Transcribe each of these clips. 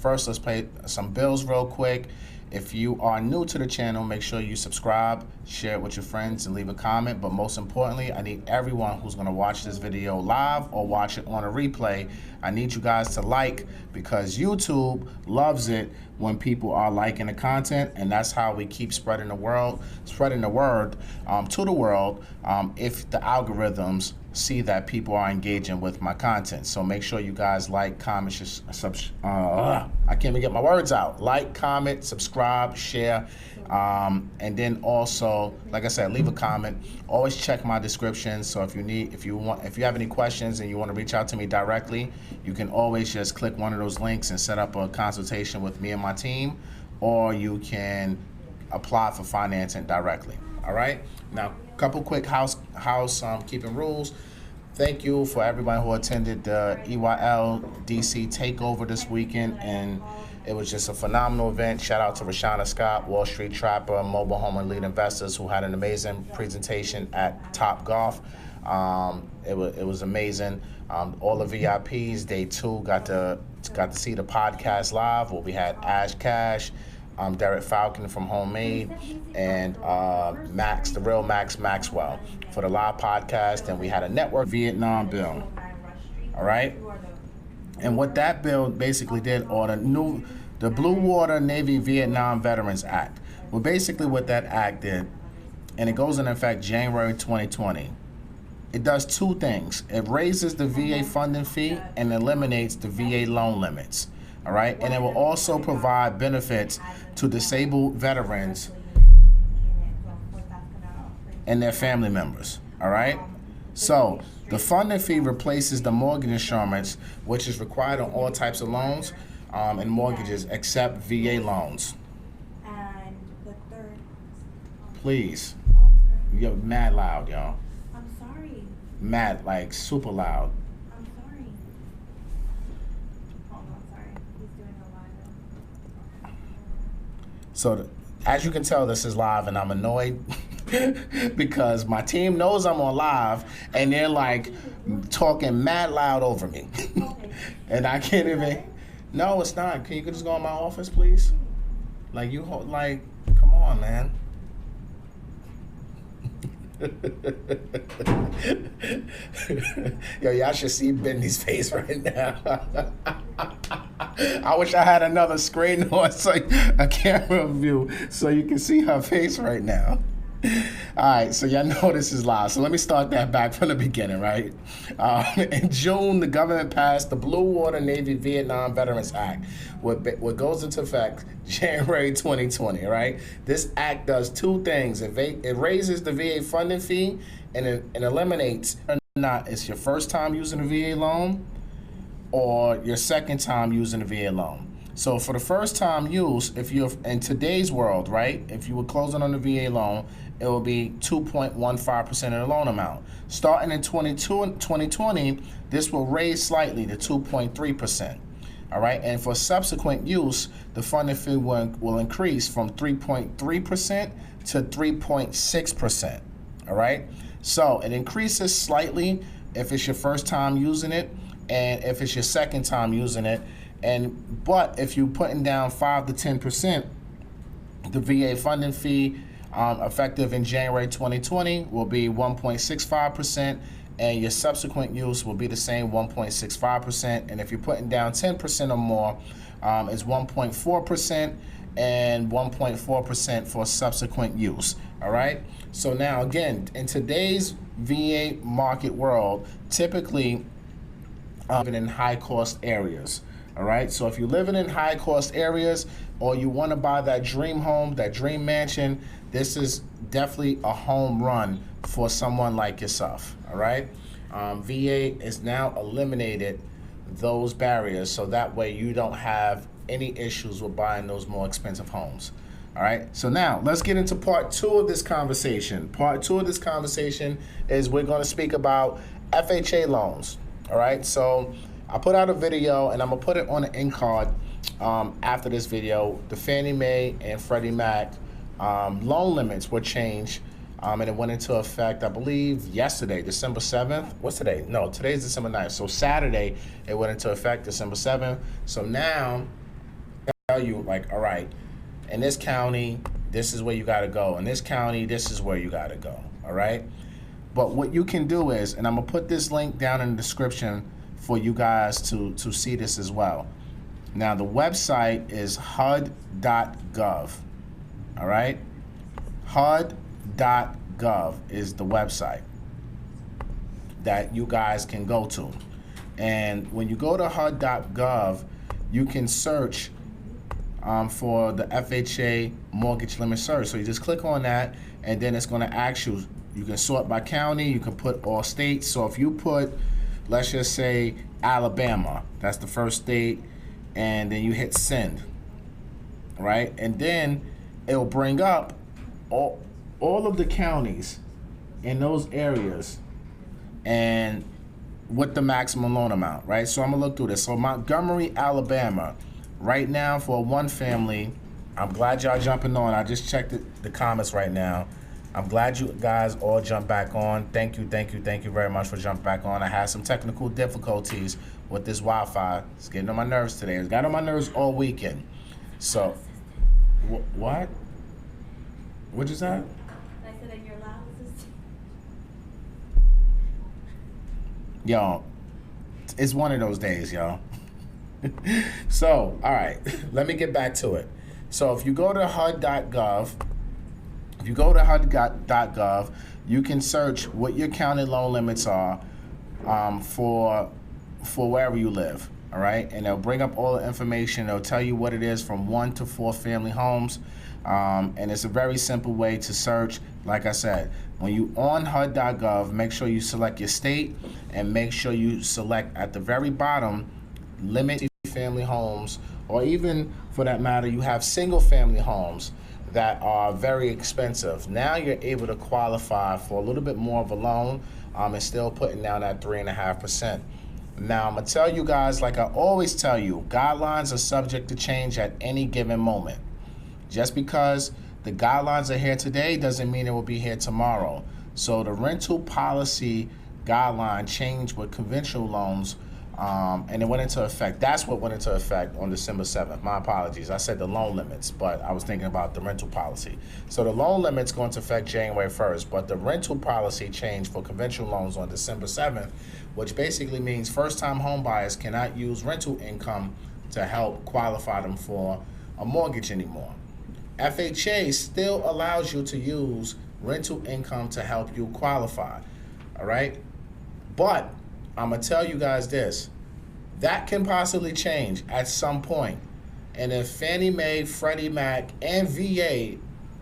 First, let's pay some bills real quick. If you are new to the channel, make sure you subscribe, share it with your friends, and leave a comment. But most importantly, I need everyone who's going to watch this video live or watch it on a replay. I need you guys to like, because YouTube loves it when people are liking the content, and that's how we keep spreading the word to the world. If the algorithms see that people are engaging with my content. So make sure you guys like, comment, I can't even get my words out. Like, comment, subscribe, share, and then also, like I said, leave a comment. Always check my description. So if you have any questions and you want to reach out to me directly, you can always just click one of those links and set up a consultation with me and my team, or you can apply for financing directly. All right. Now, a couple quick housekeeping rules. Thank you for everybody who attended the EYL DC takeover this weekend, and it was just a phenomenal event. Shout out to Rashana Scott, Wall Street Trapper, Mobile Home and Lead Investors, who had an amazing presentation at Top Golf. It was amazing. All the VIPs, day 2, got to see the podcast live, where we had Ash Cash, Derek Falcon from Homemade, and Max, the real Max Maxwell, for the live podcast. And we had a network Vietnam bill. All right. And what that bill basically did, or the Blue Water Navy Vietnam Veterans Act, well, basically what that act did, and it goes into effect January 2020. It does 2 things. It raises the VA funding fee and eliminates the VA loan limits. All right, and it will also provide benefits to disabled veterans and their family members. All right, so the funding fee replaces the mortgage insurance, which is required on all types of loans and mortgages except VA loans. And the third. Please, you're mad loud, y'all. I'm sorry. Mad, like super loud. I'm sorry. Hold on, sorry. He's doing a live. So as you can tell, this is live, and I'm annoyed because my team knows I'm on live, and they're like talking mad loud over me. And I can't even. No, it's not. Can you just go in my office, please? Like, come on, man. Yo, y'all should see Bendy's face right now. I wish I had another screen on, so a camera view, so you can see her face right now. All right, so y'all know this is live. So let me start that back from the beginning, right? In June, the government passed the Blue Water Navy Vietnam Veterans Act, what goes into effect January 2020, right? This act does 2 things. It raises the VA funding fee, and it eliminates, or not, it's your first time using a VA loan or your second time using a VA loan. So for the first time use, if you're in today's world, right, if you were closing on a VA loan, it will be 2.15% of the loan amount. Starting in 2020, this will raise slightly to 2.3%. All right, and for subsequent use, the funding fee will increase from 3.3% to 3.6%. All right, so it increases slightly if it's your first time using it, and if it's your second time using it. But if you're putting down 5 to 10%, the VA funding fee effective in January 2020 will be 1.65%, and your subsequent use will be the same 1.65%. And if you're putting down 10% or more, it's 1.4% and 1.4% for subsequent use. All right. So now again, in today's VA market world, typically living in high cost areas. All right, so if you're living in high cost areas, or you want to buy that dream home, that dream mansion, this is definitely a home run for someone like yourself. All right, VA has now eliminated those barriers, so that way you don't have any issues with buying those more expensive homes. All right, so now let's get into part 2 of this conversation. Part 2 of this conversation is we're going to speak about FHA loans. All right, so I put out a video, and I'm going to put it on the end card after this video. The Fannie Mae and Freddie Mac loan limits were changed, and it went into effect, I believe, yesterday, December 7th. What's today? No, today's December 9th. So Saturday, it went into effect, December 7th. So now tell you like, all right, in this county, this is where you gotta go. In this county, this is where you gotta go, all right? But what you can do is, and I'm gonna put this link down in the description for you guys to see this as well. Now the website is HUD.gov, all right? HUD.gov is the website that you guys can go to. And when you go to HUD.gov, you can search for the FHA mortgage limit search. So you just click on that, and then it's gonna ask you, you can sort by county, you can put all states. So if you put, let's just say Alabama, that's the first state, and then you hit send, right? And then it'll bring up all of the counties in those areas and with the maximum loan amount, right? So I'm gonna look through this. So Montgomery, Alabama, right now for a one family, I'm glad y'all jumping on. I just checked the comments right now. I'm glad you guys all jumped back on. Thank you very much for jumping back on. I had some technical difficulties with this Wi-Fi. It's getting on my nerves today. It's got on my nerves all weekend. So, what? What'd you say? I said that you're loud. Y'all, it's one of those days, y'all. So, all right, let me get back to it. So if you go to HUD.gov, you can search what your county loan limits are for wherever you live, all right? And they'll bring up all the information. They'll tell you what it is from 1 to 4 family homes. And it's a very simple way to search. Like I said, when you on HUD.gov, make sure you select your state and make sure you select at the very bottom, limit family homes, or even for that matter, you have single family homes that are very expensive. Now you're able to qualify for a little bit more of a loan and still putting down that 3.5%. Now I'm gonna tell you guys, like I always tell you, guidelines are subject to change at any given moment. Just because the guidelines are here today doesn't mean it will be here tomorrow. So the rental policy guideline changed with conventional loans and it went into effect. That's what went into effect on December 7th. My apologies. I said the loan limits, but I was thinking about the rental policy. So the loan limits go into effect January 1st, but the rental policy changed for conventional loans on December 7th, which basically means first-time home buyers cannot use rental income to help qualify them for a mortgage anymore. FHA still allows you to use rental income to help you qualify, all right? But I'm gonna tell you guys this, that can possibly change at some point. And if Fannie Mae, Freddie Mac, and VA,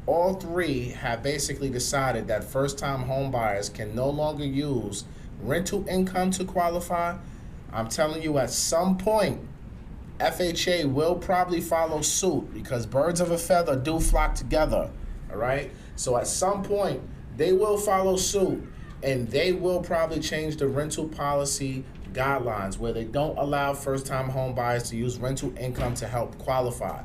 all three have basically decided that first-time home buyers can no longer use rental income to qualify, I'm telling you at some point, FHA will probably follow suit because birds of a feather do flock together, all right? So at some point, they will follow suit and they will probably change the rental policy guidelines where they don't allow first-time home buyers to use rental income to help qualify.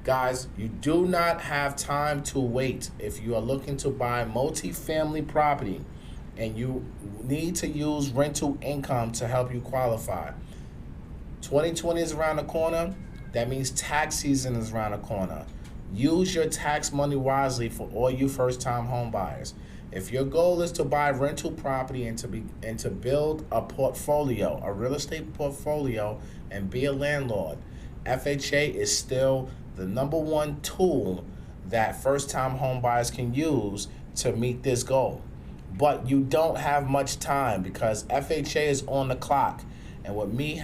Guys, you do not have time to wait. If you are looking to buy multi-family property and you need to use rental income to help you qualify, 2020 is around the corner. That means tax season is around the corner. Use your tax money wisely for all you first-time home buyers. If your goal is to buy rental property and to build a portfolio, a real estate portfolio, and be a landlord, FHA is still the #1 tool that first-time home buyers can use to meet this goal. But you don't have much time because FHA is on the clock. And with me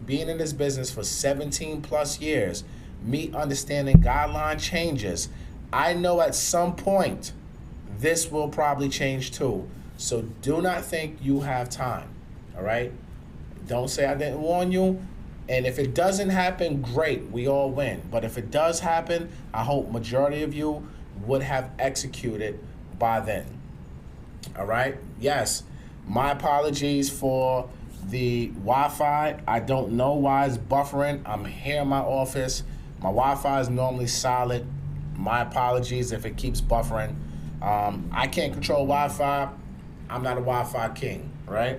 being in this business for 17 plus years, me understanding guideline changes, I know at some point this will probably change too. So do not think you have time, all right? Don't say I didn't warn you. And if it doesn't happen, great, we all win. But if it does happen, I hope majority of you would have executed by then, all right? Yes, my apologies for the Wi-Fi. I don't know why it's buffering. I'm here in my office. My Wi-Fi is normally solid. My apologies if it keeps buffering. I can't control Wi-Fi. I'm not a Wi-Fi king, right?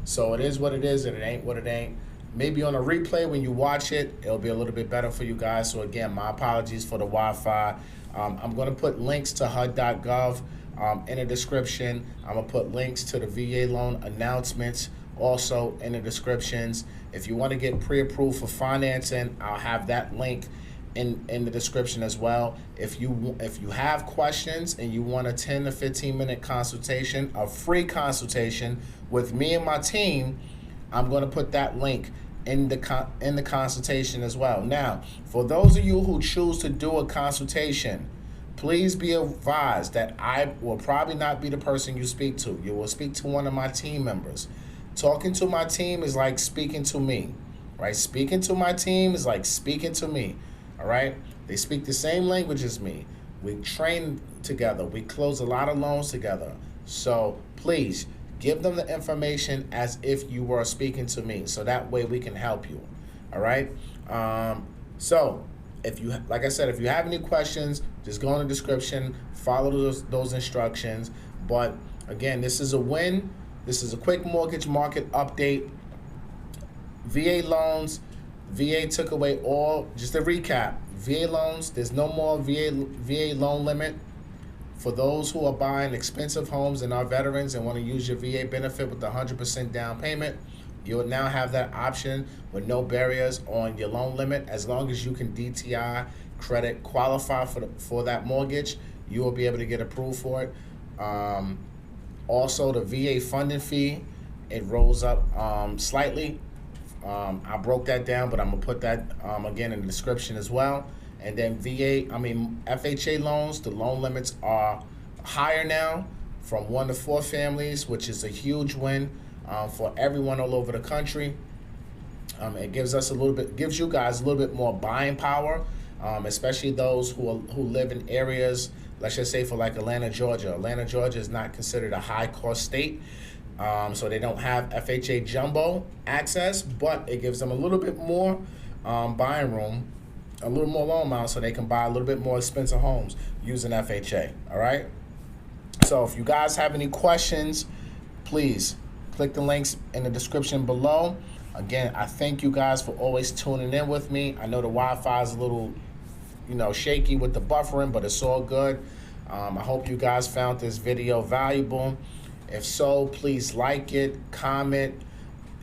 So it is what it is and it ain't what it ain't. maybe on a replay when you watch it, it'll be a little bit better for you guys. So again, my apologies for the Wi-Fi. I'm going to put links to HUD.gov in the description. I'm going to put links to the VA loan announcements also in the descriptions. If you want to get pre-approved for financing, I'll have that link in the description as well. If you have questions and you want a 10 to 15 minute consultation, a free consultation with me and my team, I'm going to put that link in the consultation as well. Now, for those of you who choose to do a consultation, please be advised that I will probably not be the person you speak to. You will speak to one of my team members. Talking to my team is like speaking to me, right? Speaking to my team is like speaking to me, all right? They speak the same language as me. We train together. We close a lot of loans together. So please, give them the information as if you were speaking to me, so that way we can help you. All right. So if you, like I said, if you have any questions, just go in the description, follow those instructions. But again, this is a win. This is a quick mortgage market update. VA loans. VA took away all. Just to recap, VA loans. There's no more VA loan limit. For those who are buying expensive homes and are veterans and want to use your VA benefit with the 100% down payment, you will now have that option with no barriers on your loan limit. As long as you can DTI credit qualify for that mortgage, you will be able to get approved for it. Also, the VA funding fee, it rolls up slightly. I broke that down, but I'm going to put that again in the description as well. And then FHA loans, the loan limits are higher now from 1 to 4 families, which is a huge win for everyone all over the country. It gives you guys a little bit more buying power, especially those who live in areas, let's just say for like Atlanta, Georgia. Atlanta, Georgia is not considered a high cost state. So they don't have FHA jumbo access, but it gives them a little bit more buying room, a little more loan amount, so they can buy a little bit more expensive homes using FHA. All right. So if you guys have any questions, please click the links in the description below. Again, I thank you guys for always tuning in with me. I know the Wi-Fi is a little, shaky with the buffering, but it's all good. I hope you guys found this video valuable. If so, please like it, comment,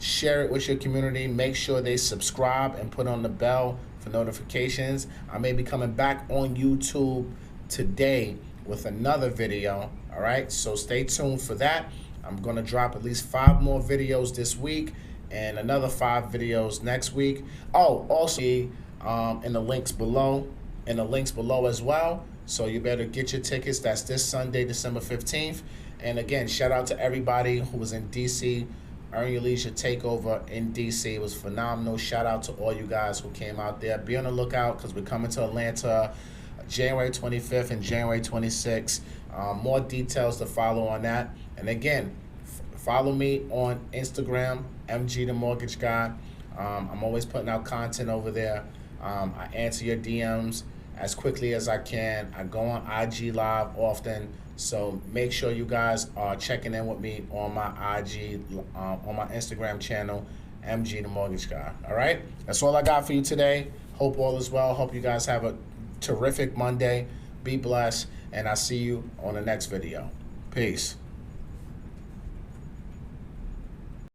share it with your community. Make sure they subscribe and put on the bell for notifications. I may be coming back on YouTube today with another video. All right, so stay tuned for that. I'm going to drop at least 5 more videos this week and another 5 videos next week. Oh, also in the links below, as well. So you better get your tickets. That's this Sunday, December 15th. And again, shout out to everybody who was in DC. Earn Your Leisure Takeover in DC. It was phenomenal. Shout out to all you guys who came out there. Be on the lookout because we're coming to Atlanta January 25th and January 26th. More details to follow on that. And again, follow me on Instagram, MG the Mortgage Guy. I'm always putting out content over there. I answer your DMs as quickly as I can. I go on IG Live often. So make sure you guys are checking in with me on my IG, on my Instagram channel, MG the Mortgage Guy. All right? That's all I got for you today. Hope all is well. Hope you guys have a terrific Monday. Be blessed. And I'll see you on the next video. Peace.